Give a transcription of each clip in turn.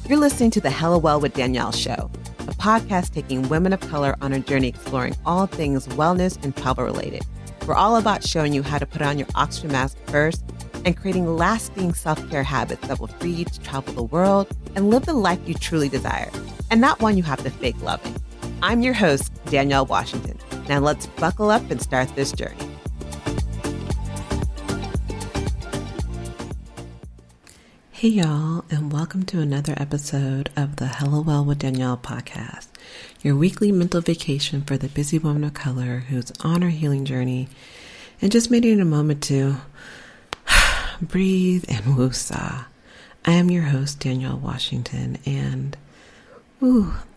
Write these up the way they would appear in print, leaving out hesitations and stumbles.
You're listening to the Hella Well with Danielle show, a podcast taking women of color on a journey exploring all things wellness and travel related. We're all about showing you how to put on your oxygen mask first and creating lasting self-care habits that will free you to travel the world and live the life you truly desire, and not one you have to fake loving. I'm your host, Danielle Washington. Now let's buckle up and start this journey. Hey y'all, and welcome to another episode of the Hello Well with Danielle podcast, your weekly mental vacation for the busy woman of color who's on her healing journey and just made it a moment to breathe and woosah. I am your host, Danielle Washington, and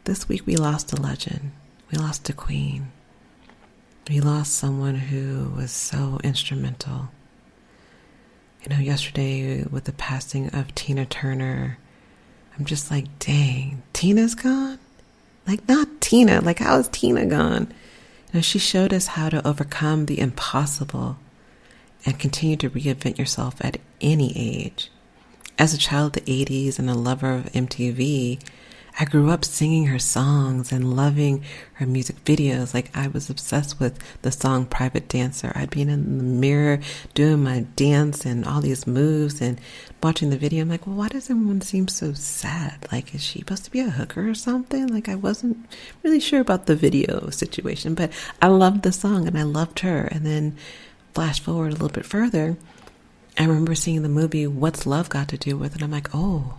this week we lost a legend. We lost a queen. We lost someone who was so instrumental. You know, yesterday with the passing of Tina Turner, I'm just like, dang, Tina's gone? Like, not Tina. Like, how is Tina gone? You know, she showed us how to overcome the impossible and continue to reinvent yourself at any age. As a child of the 80s and a lover of MTV, I grew up singing her songs and loving her music videos. Like, I was obsessed with the song Private Dancer. I'd be in the mirror doing my dance and all these moves and watching the video. I'm like, well, why does everyone seem so sad? Like, is she supposed to be a hooker or something? Like, I wasn't really sure about the video situation, but I loved the song and I loved her. And then flash forward a little bit further, I remember seeing the movie What's Love Got to Do With It? And I'm like, oh,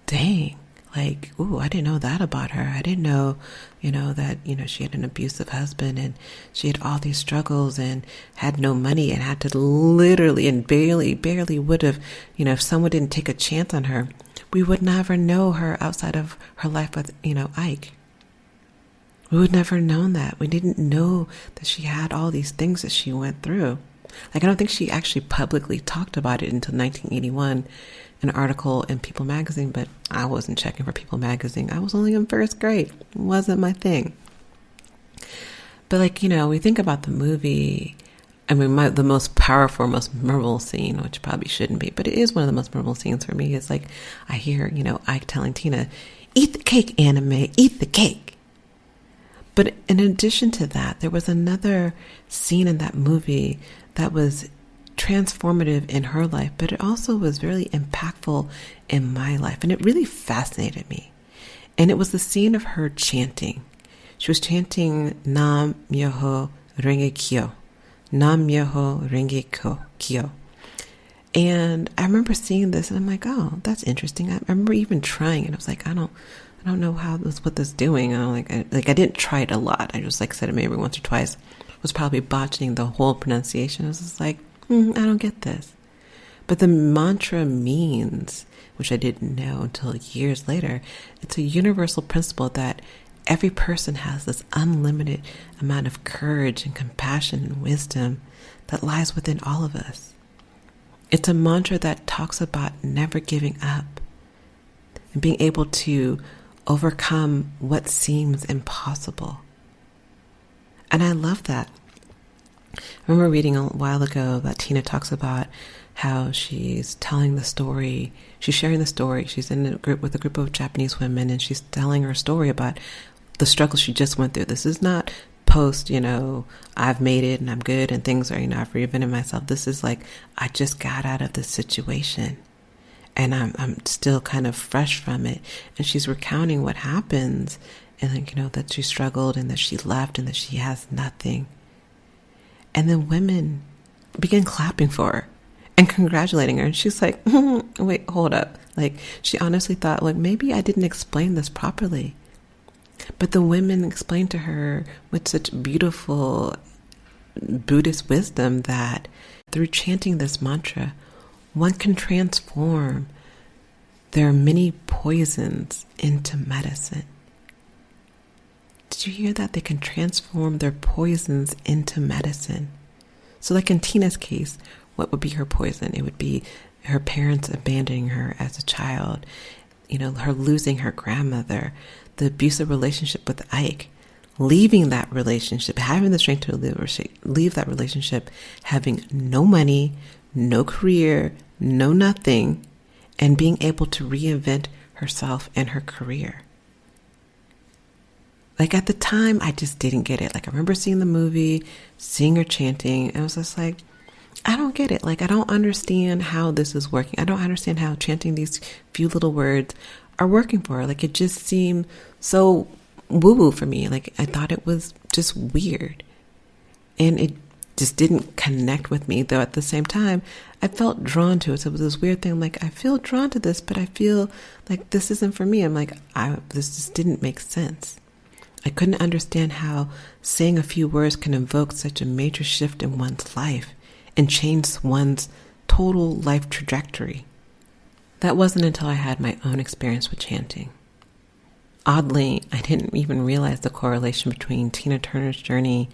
dang. Like, I didn't know that about her. I didn't know, that, she had an abusive husband and she had all these struggles and had no money and had to literally and barely would have, if someone didn't take a chance on her, we would never know her outside of her life with, Ike. We would never have known that. We didn't know that she had all these things that she went through. Like, I don't think she actually publicly talked about it until 1981. An article in People magazine, but I wasn't checking for People magazine. I was only in first grade. It wasn't my thing. But we think about the movie. I mean, the most powerful, most memorable scene, which probably shouldn't be, but it is one of the most memorable scenes for me, is like, I hear, Ike telling Tina, eat the cake, anime, eat the cake. But in addition to that, there was another scene in that movie that was transformative in her life, but it also was very impactful in my life. And it really fascinated me. And it was the scene of her chanting. She was chanting Nam Myoho Renge Kyo. Nam Myoho Renge Kyo. And I remember seeing this and I'm like, oh, that's interesting. I remember even trying it. I was like, I don't know what this is doing. I didn't try it a lot. I just said it maybe once or twice. Was probably botching the whole pronunciation. I was just like, I don't get this. But the mantra means, which I didn't know until years later, it's a universal principle that every person has this unlimited amount of courage and compassion and wisdom that lies within all of us. It's a mantra that talks about never giving up and being able to overcome what seems impossible. And I love that. I remember reading a while ago that Tina talks about how she's telling the story. She's sharing the story. She's in a group with a group of Japanese women, and she's telling her story about the struggle she just went through. This is not post, I've made it and I'm good and things are, I've reinvented myself. This is like, I just got out of this situation and I'm still kind of fresh from it. And she's recounting what happens and that she struggled and that she left and that she has nothing. And then women began clapping for her and congratulating her. And she's like, wait, hold up. Like, she honestly thought, maybe I didn't explain this properly. But the women explained to her with such beautiful Buddhist wisdom that through chanting this mantra, one can transform their many poisons into medicine. Did you hear that? They can transform their poisons into medicine. So like in Tina's case, what would be her poison? It would be her parents abandoning her as a child, her losing her grandmother, the abusive relationship with Ike, leaving that relationship, having the strength to leave that relationship, having no money, no career, no nothing, and being able to reinvent herself and her career. Like at the time, I just didn't get it. Like I remember seeing the movie, seeing her chanting, and I was just like, I don't get it. Like I don't understand how this is working. I don't understand how chanting these few little words are working for her. Like it just seemed so woo-woo for me. Like I thought it was just weird. And it just didn't connect with me, though at the same time, I felt drawn to it. So it was this weird thing. I'm like, I feel drawn to this, but I feel like this isn't for me. I'm like, this just didn't make sense. I couldn't understand how saying a few words can invoke such a major shift in one's life and change one's total life trajectory. That wasn't until I had my own experience with chanting. Oddly, I didn't even realize the correlation between Tina Turner's journey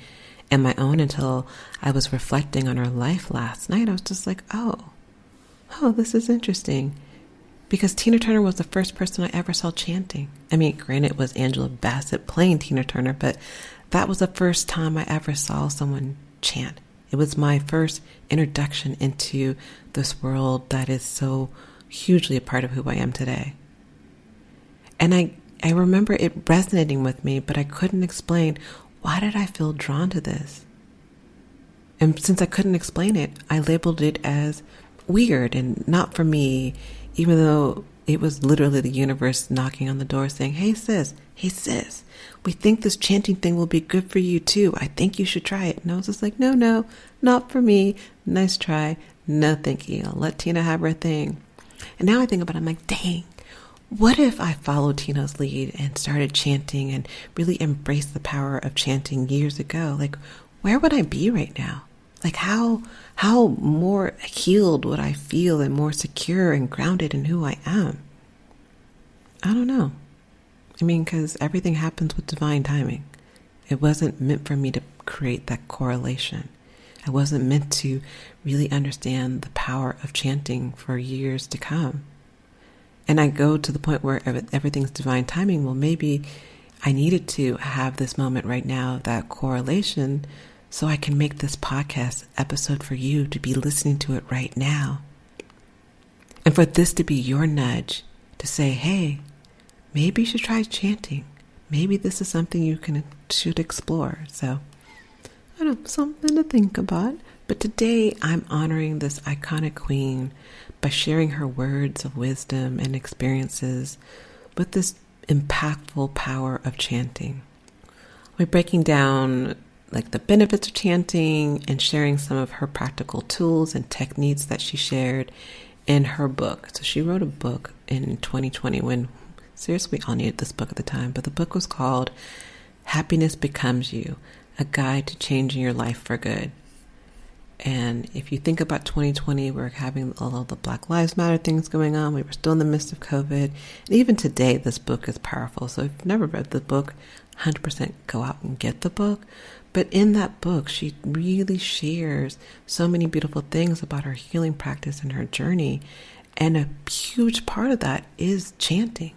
and my own until I was reflecting on her life last night. I was just like, oh, this is interesting. Because Tina Turner was the first person I ever saw chanting. I mean, granted, it was Angela Bassett playing Tina Turner, but that was the first time I ever saw someone chant. It was my first introduction into this world that is so hugely a part of who I am today. And I remember it resonating with me, but I couldn't explain, why did I feel drawn to this? And since I couldn't explain it, I labeled it as weird and not for me, even though it was literally the universe knocking on the door saying, hey sis, we think this chanting thing will be good for you too. I think you should try it. And I was just like, no, not for me. Nice try. No, thank you. I'll let Tina have her thing. And now I think about it, I'm like, dang, what if I followed Tina's lead and started chanting and really embraced the power of chanting years ago? Like, where would I be right now? Like how more healed would I feel and more secure and grounded in who I am? I don't know. I mean, because everything happens with divine timing. It wasn't meant for me to create that correlation. I wasn't meant to really understand the power of chanting for years to come. And I go to the point where everything's divine timing. Well, maybe I needed to have this moment right now, that correlation, so I can make this podcast episode for you to be listening to it right now. And for this to be your nudge to say, hey, maybe you should try chanting. Maybe this is something you should explore. So, I don't know, something to think about. But today I'm honoring this iconic queen by sharing her words of wisdom and experiences with this impactful power of chanting. We're breaking down like the benefits of chanting and sharing some of her practical tools and techniques that she shared in her book. So she wrote a book in 2020 when seriously we all needed this book at the time, but the book was called Happiness Becomes You, A Guide to Changing Your Life for Good. And if you think about 2020, we're having all of the Black Lives Matter things going on. We were still in the midst of COVID. And even today, this book is powerful. So if you've never read the book, 100% go out and get the book. But in that book, she really shares so many beautiful things about her healing practice and her journey. And a huge part of that is chanting.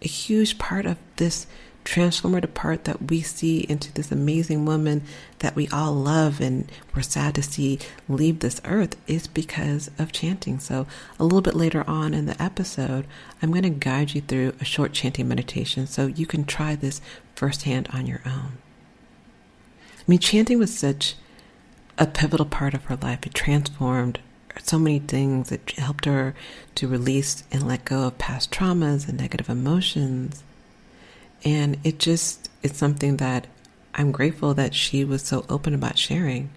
A huge part of this transformative part that we see into this amazing woman that we all love and we're sad to see leave this earth is because of chanting. So a little bit later on in the episode, I'm going to guide you through a short chanting meditation so you can try this firsthand on your own. I mean, chanting was such a pivotal part of her life. It transformed so many things. It helped her to release and let go of past traumas and negative emotions. And it's something that I'm grateful that she was so open about sharing,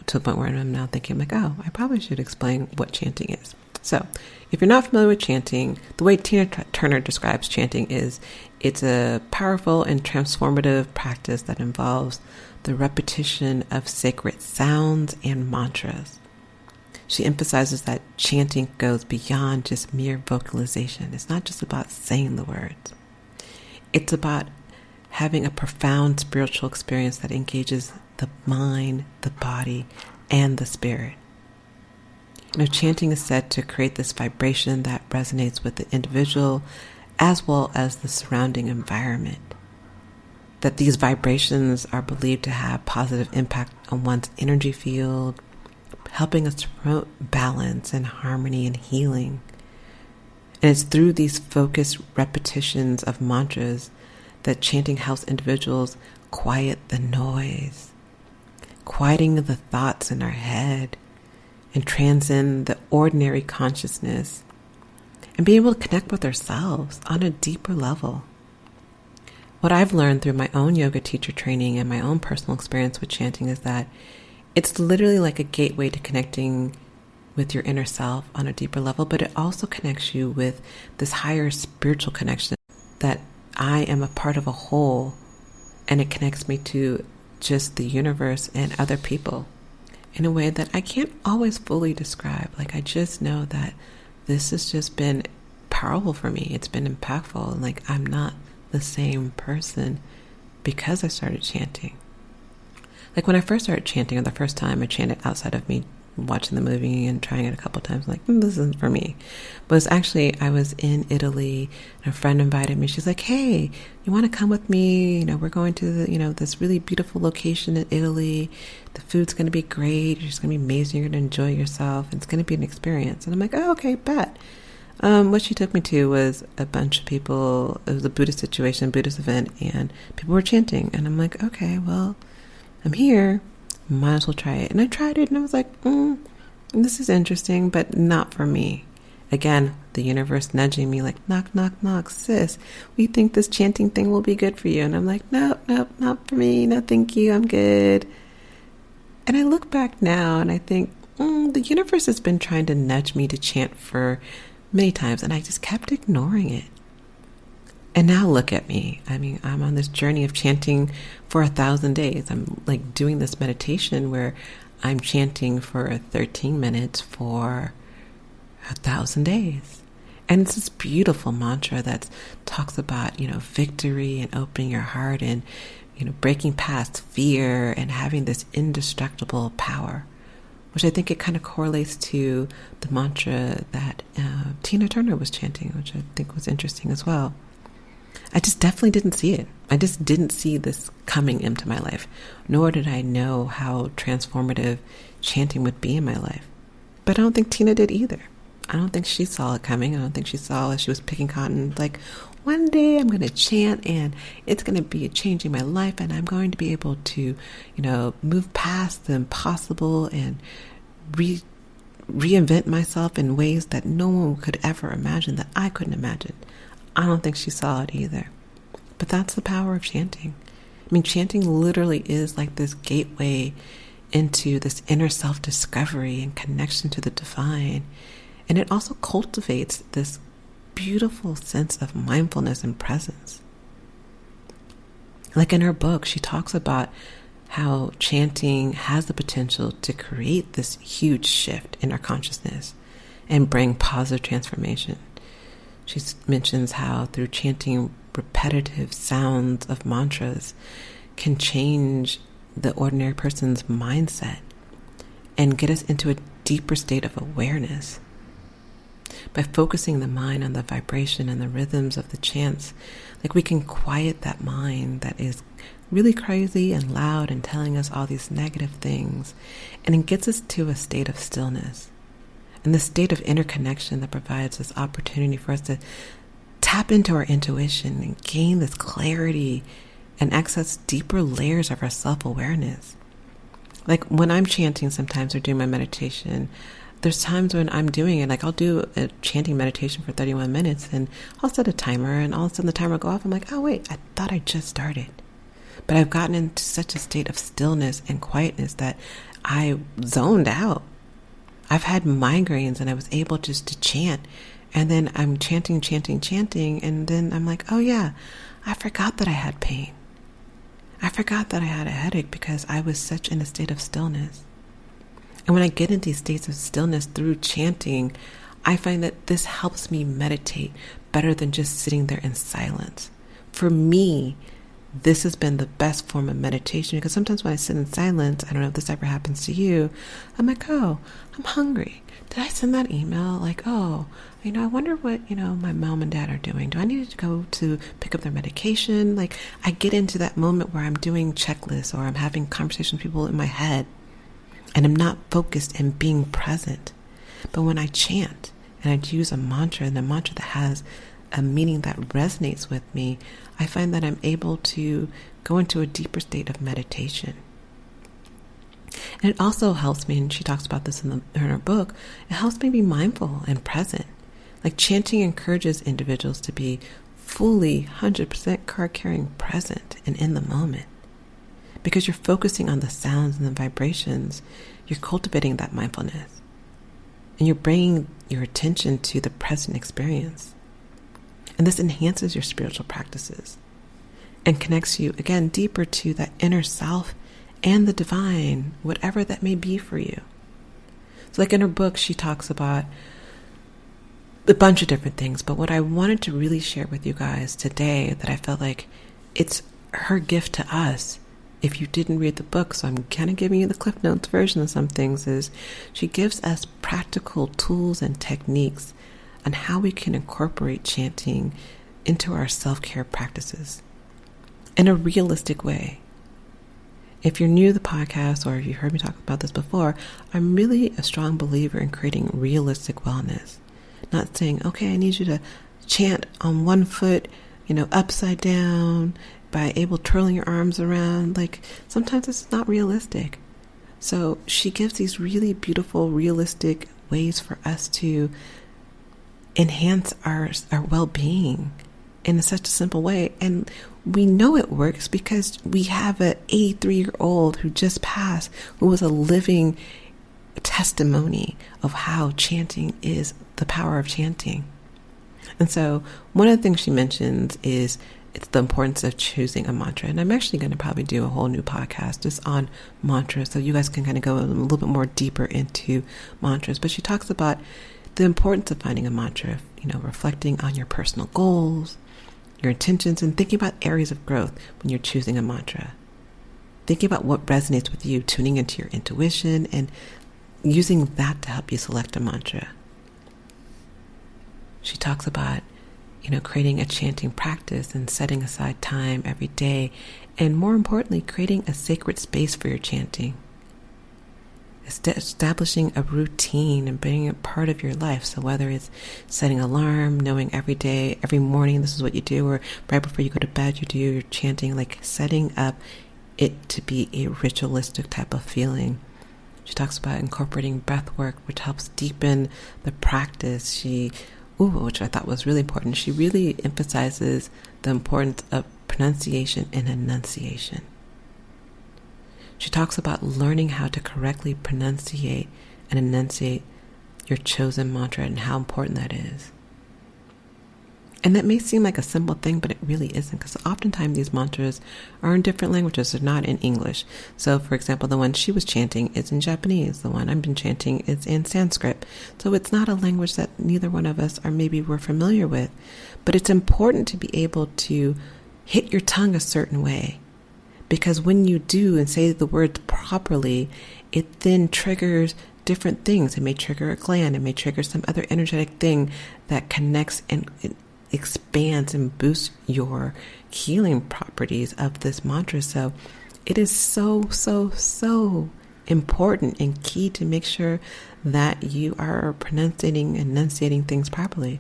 to the point where I'm now thinking like, oh, I probably should explain what chanting is. So if you're not familiar with chanting, the way Tina Turner describes chanting is it's a powerful and transformative practice that involves the repetition of sacred sounds and mantras. She emphasizes that chanting goes beyond just mere vocalization. It's not just about saying the words. It's about having a profound spiritual experience that engages the mind, the body, and the spirit. Chanting is said to create this vibration that resonates with the individual as well as the surrounding environment. That these vibrations are believed to have positive impact on one's energy field, helping us to promote balance and harmony and healing. And it's through these focused repetitions of mantras that chanting helps individuals quiet the noise, quieting the thoughts in our head, and transcend the ordinary consciousness, and be able to connect with ourselves on a deeper level. What I've learned through my own yoga teacher training and my own personal experience with chanting is that it's literally like a gateway to connecting with your inner self on a deeper level, but it also connects you with this higher spiritual connection that I am a part of a whole, and it connects me to just the universe and other people in a way that I can't always fully describe. Like, I just know that this has just been powerful for me. It's been impactful. Like, I'm not the same person because I started chanting. Like, when I first started chanting, or the first time I chanted outside of me watching the movie and trying it a couple of times, like, this isn't for me. But it's actually, I was in Italy and a friend invited me. She's like, hey, you want to come with me? We're going to this really beautiful location in Italy. The food's going to be great. It's going to be amazing. You're going to enjoy yourself. It's going to be an experience. And I'm like, oh, okay, bet. What she took me to was a bunch of people. It was a Buddhist situation, Buddhist event, and people were chanting. And I'm like, okay, well, I'm here. Might as well try it. And I tried it and I was like, this is interesting, but not for me. Again, the universe nudging me like, knock, knock, knock, sis, we think this chanting thing will be good for you. And I'm like, nope, not for me. No, thank you. I'm good. And I look back now and I think, the universe has been trying to nudge me to chant for many times, and I just kept ignoring it. And now look at me. I mean, I'm on this journey of chanting for 1,000 days. I'm like doing this meditation where I'm chanting for 13 minutes for 1,000 days. And it's this beautiful mantra that talks about, victory and opening your heart and, breaking past fear and having this indestructible power, which I think it kind of correlates to the mantra that Tina Turner was chanting, which I think was interesting as well. I just definitely didn't see it. I just didn't see this coming into my life, nor did I know how transformative chanting would be in my life. But I don't think Tina did either. I don't think she saw it coming. I don't think she saw as she was picking cotton, like, one day I'm going to chant and it's going to be changing my life and I'm going to be able to, move past the impossible and reinvent myself in ways that no one could ever imagine, that I couldn't imagine. I don't think she saw it either. But that's the power of chanting. I mean, chanting literally is like this gateway into this inner self-discovery and connection to the divine. And it also cultivates this beautiful sense of mindfulness and presence. Like in her book, she talks about how chanting has the potential to create this huge shift in our consciousness and bring positive transformation. She mentions how through chanting repetitive sounds of mantras can change the ordinary person's mindset and get us into a deeper state of awareness. By focusing the mind on the vibration and the rhythms of the chants, like we can quiet that mind that is really crazy and loud and telling us all these negative things, and it gets us to a state of stillness. And the state of interconnection that provides this opportunity for us to tap into our intuition and gain this clarity and access deeper layers of our self-awareness. Like when I'm chanting sometimes or doing my meditation, there's times when I'm doing it, like I'll do a chanting meditation for 31 minutes and I'll set a timer and all of a sudden the timer will go off. I'm like, oh wait, I thought I just started. But I've gotten into such a state of stillness and quietness that I zoned out. I've had migraines and I was able just to chant, and then I'm chanting, and then I'm like, oh yeah, I forgot that I had pain. I forgot that I had a headache because I was such in a state of stillness. And when I get into these states of stillness through chanting, I find that this helps me meditate better than just sitting there in silence. For me, this has been the best form of meditation, because sometimes when I sit in silence, I don't know if this ever happens to you, I'm like, oh, I'm hungry. Did I send that email? Like, oh, I wonder what, my mom and dad are doing. Do I need to go to pick up their medication? Like, I get into that moment where I'm doing checklists or I'm having conversations with people in my head and I'm not focused and being present. But when I chant and I use a mantra, and a mantra that has a meaning that resonates with me, I find that I'm able to go into a deeper state of meditation. And it also helps me, and she talks about this in her book, it helps me be mindful and present. Like chanting encourages individuals to be fully 100% card-carrying present and in the moment. Because you're focusing on the sounds and the vibrations, you're cultivating that mindfulness. And you're bringing your attention to the present experience. And this enhances your spiritual practices and connects you, again, deeper to that inner self and the divine, whatever that may be for you. So like in her book, she talks about a bunch of different things, but what I wanted to really share with you guys today, that I felt like it's her gift to us, if you didn't read the book, so I'm kind of giving you the Cliff Notes version of some things, is she gives us practical tools and techniques on how we can incorporate chanting into our self-care practices in a realistic way. If you're new to the podcast, or if you've heard me talk about this before, I'm really a strong believer in creating realistic wellness. Not saying, okay, I need you to chant on one foot, upside down, by twirling your arms around. Like, sometimes it's not realistic. So she gives these really beautiful, realistic ways for us to enhance our well-being in such a simple way. And we know it works because we have an 83-year-old who just passed, who was a living testimony of how chanting is the power of chanting. And so one of the things she mentions is it's the importance of choosing a mantra. And I'm actually going to probably do a whole new podcast just on mantras, so you guys can kind of go a little bit more deeper into mantras. But she talks about the importance of finding a mantra, reflecting on your personal goals, your intentions, and thinking about areas of growth when you're choosing a mantra. Thinking about what resonates with you, tuning into your intuition, and using that to help you select a mantra. She talks about, creating a chanting practice and setting aside time every day, and more importantly, creating a sacred space for your chanting. Establishing a routine and bringing it part of your life. So whether it's setting an alarm, knowing every day, every morning, this is what you do, or right before you go to bed, you do your chanting, like setting up it to be a ritualistic type of feeling. She talks about incorporating breath work, which helps deepen the practice. Which I thought was really important. She really emphasizes the importance of pronunciation and enunciation. She talks about learning how to correctly pronunciate and enunciate your chosen mantra and how important that is. And that may seem like a simple thing, but it really isn't, because oftentimes these mantras are in different languages. They're not in English. So, for example, the one she was chanting is in Japanese. The one I've been chanting is in Sanskrit. So it's not a language that neither one of us we're familiar with. But it's important to be able to hit your tongue a certain way, because when you do and say the words properly, it then triggers different things. It may trigger a gland. It may trigger some other energetic thing that connects and expands and boosts your healing properties of this mantra. So it is so, so, so important and key to make sure that you are pronunciating and enunciating things properly.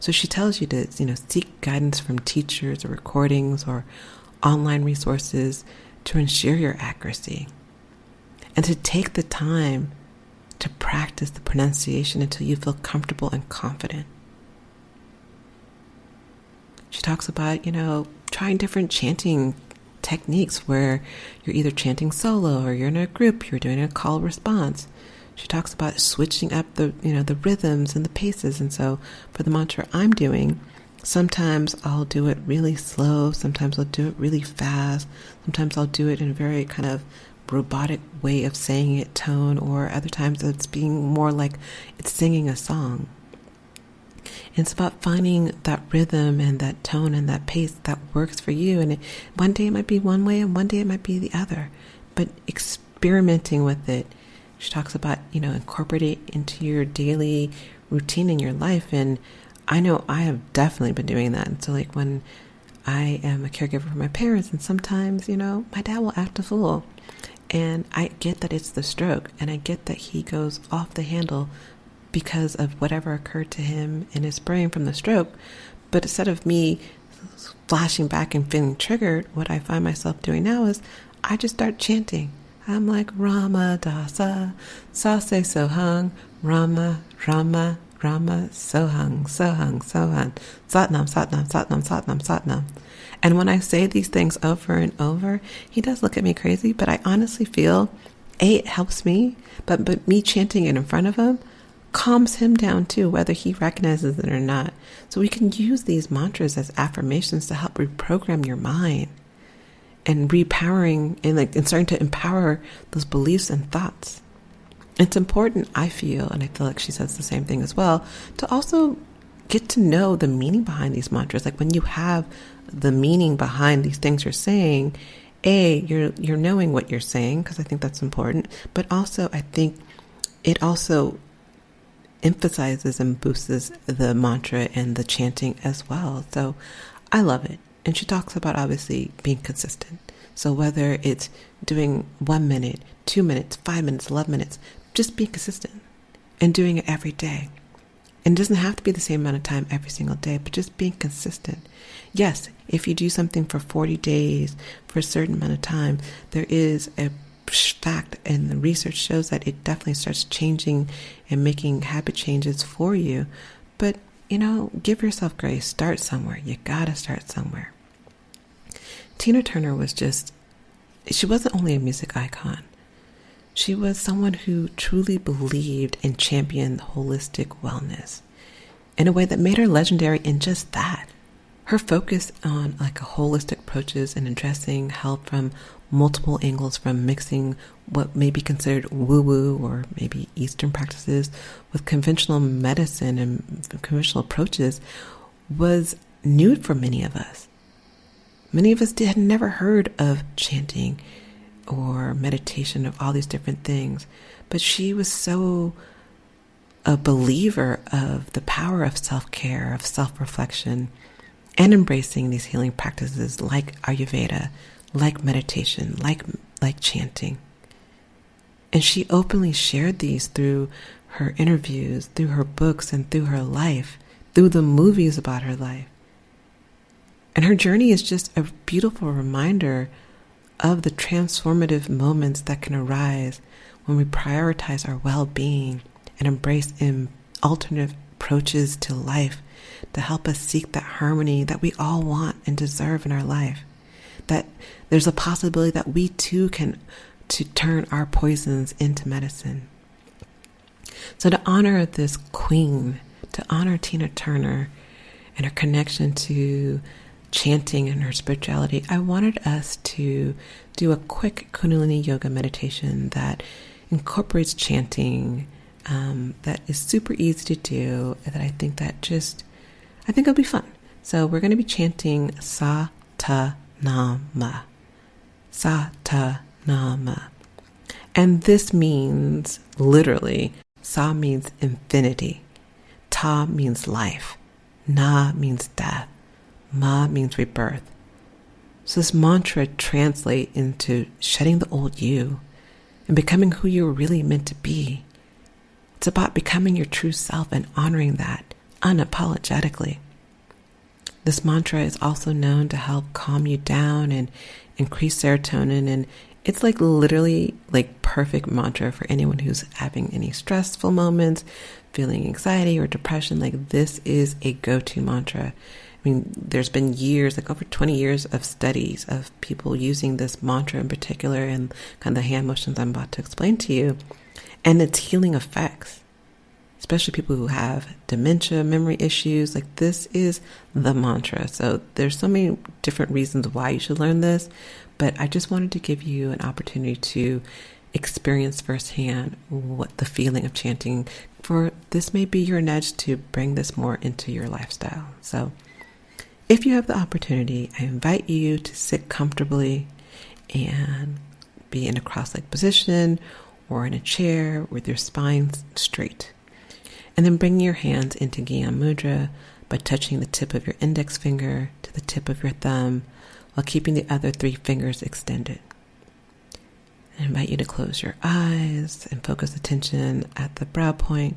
So she tells you to, seek guidance from teachers or recordings or online resources to ensure your accuracy, and to take the time to practice the pronunciation until you feel comfortable and confident. She talks about, trying different chanting techniques where you're either chanting solo or you're in a group, you're doing a call response. She talks about switching up the rhythms and the paces. And so for the mantra I'm doing, sometimes I'll do it really slow. Sometimes I'll do it really fast. Sometimes I'll do it in a very kind of robotic way of saying it tone, or other times it's being more like it's singing a song. And it's about finding that rhythm and that tone and that pace that works for you. And one day it might be one way and one day it might be the other. But experimenting with it. She talks about, incorporate it into your daily routine in your life. And I know I have definitely been doing that. And so like when I am a caregiver for my parents, and sometimes, my dad will act a fool. And I get that it's the stroke, and I get that he goes off the handle because of whatever occurred to him in his brain from the stroke. But instead of me flashing back and feeling triggered, what I find myself doing now is I just start chanting. I'm like, Rama Dasa, Sase Sohang, Rama, Rama, Rama, Sohang, Sohang, Sohang, Satnam, Satnam, Satnam, Satnam, Satnam. And when I say these things over and over, he does look at me crazy, but I honestly feel, A, it helps me, but me chanting it in front of him calms him down too, whether he recognizes it or not. So we can use these mantras as affirmations to help reprogram your mind and repowering and starting to empower those beliefs and thoughts. It's important, I feel, and I feel like she says the same thing as well, to also get to know the meaning behind these mantras. Like when you have the meaning behind these things you're saying, A, you're knowing what you're saying, because I think that's important, but also I think it also emphasizes and boosts the mantra and the chanting as well. So I love it. And she talks about obviously being consistent. So whether it's doing 1 minute, 2 minutes, 5 minutes, 11 minutes, just being consistent and doing it every day. And it doesn't have to be the same amount of time every single day, but just being consistent. Yes, if you do something for 40 days, for a certain amount of time, there is a fact, and the research shows that it definitely starts changing and making habit changes for you. But, give yourself grace. Start somewhere. You gotta start somewhere. Tina Turner she wasn't only a music icon. She was someone who truly believed and championed holistic wellness in a way that made her legendary in just that. Her focus on holistic approaches and addressing health from multiple angles, from mixing what may be considered woo-woo or maybe Eastern practices with conventional medicine and conventional approaches, was new for many of us. Many of us had never heard of chanting or meditation, of all these different things, but she was so a believer of the power of self-care, of self-reflection, and embracing these healing practices like Ayurveda, like meditation, like chanting. And she openly shared these through her interviews, through her books, and through her life, through the movies about her life. And her journey is just a beautiful reminder of the transformative moments that can arise when we prioritize our well-being and embrace alternative approaches to life to help us seek that harmony that we all want and deserve in our life. That there's a possibility that we too can to turn our poisons into medicine. So to honor this queen, to honor Tina Turner and her connection to chanting and her spirituality, I wanted us to do a quick Kundalini yoga meditation that incorporates chanting, that is super easy to do, that I think it'll be fun. So we're going to be chanting Sa-ta-nama. Sa-ta-nama. And this means, literally, Sa means infinity. Ta means life. Na means death. Ma means rebirth. So this mantra translates into shedding the old you and becoming who you were really meant to be. It's about becoming your true self and honoring that unapologetically. This mantra is also known to help calm you down and increase serotonin, and it's literally perfect mantra for anyone who's having any stressful moments, feeling anxiety or depression. This is a go-to mantra. I mean, there's been years, over 20 years of studies of people using this mantra in particular and kind of the hand motions I'm about to explain to you, and its healing effects, especially people who have dementia, memory issues. This is the mantra. So there's so many different reasons why you should learn this, but I just wanted to give you an opportunity to experience firsthand what the feeling of chanting, for this may be your nudge to bring this more into your lifestyle. So if you have the opportunity, I invite you to sit comfortably and be in a cross-legged position or in a chair with your spine straight. And then bring your hands into Gyan Mudra by touching the tip of your index finger to the tip of your thumb while keeping the other 3 fingers extended. I invite you to close your eyes and focus attention at the brow point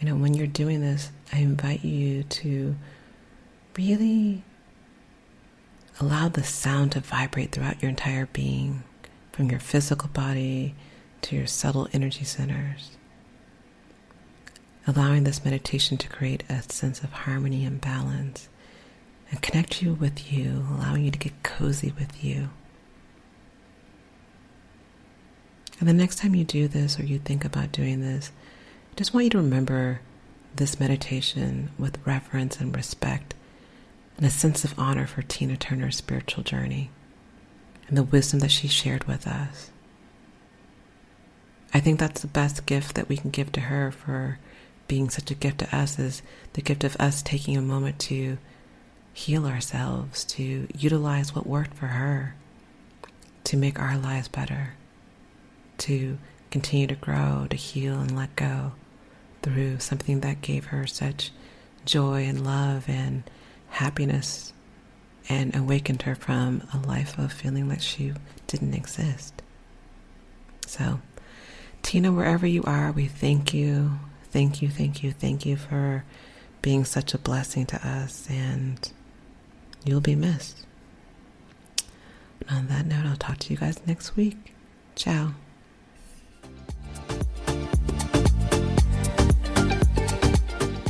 When you're doing this, I invite you to really allow the sound to vibrate throughout your entire being, from your physical body to your subtle energy centers. Allowing this meditation to create a sense of harmony and balance and connect you with you, allowing you to get cozy with you. And the next time you do this or you think about doing this, I just want you to remember this meditation with reverence and respect and a sense of honor for Tina Turner's spiritual journey and the wisdom that she shared with us. I think that's the best gift that we can give to her for being such a gift to us, is the gift of us taking a moment to heal ourselves, to utilize what worked for her, to make our lives better, to continue to grow, to heal and let go through something that gave her such joy and love and happiness and awakened her from a life of feeling like she didn't exist. So, Tina, wherever you are, we thank you. Thank you, thank you, thank you for being such a blessing to us, and you'll be missed. And on that note, I'll talk to you guys next week. Ciao.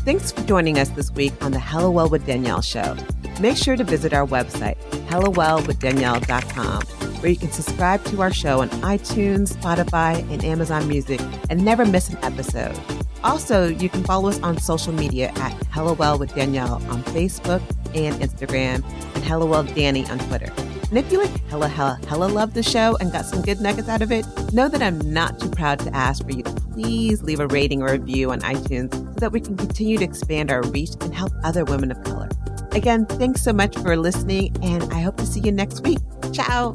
Thanks for joining us this week on the Hello Well with Danielle show. Make sure to visit our website, hellowellwithdanielle.com, where you can subscribe to our show on iTunes, Spotify, and Amazon Music and never miss an episode. Also, you can follow us on social media at Hello Well with Danielle on Facebook and Instagram, and Hello Well Danny on Twitter. And if you hella love the show and got some good nuggets out of it, know that I'm not too proud to ask for you to please leave a rating or review on iTunes so that we can continue to expand our reach and help other women of color. Again, thanks so much for listening, and I hope to see you next week. Ciao.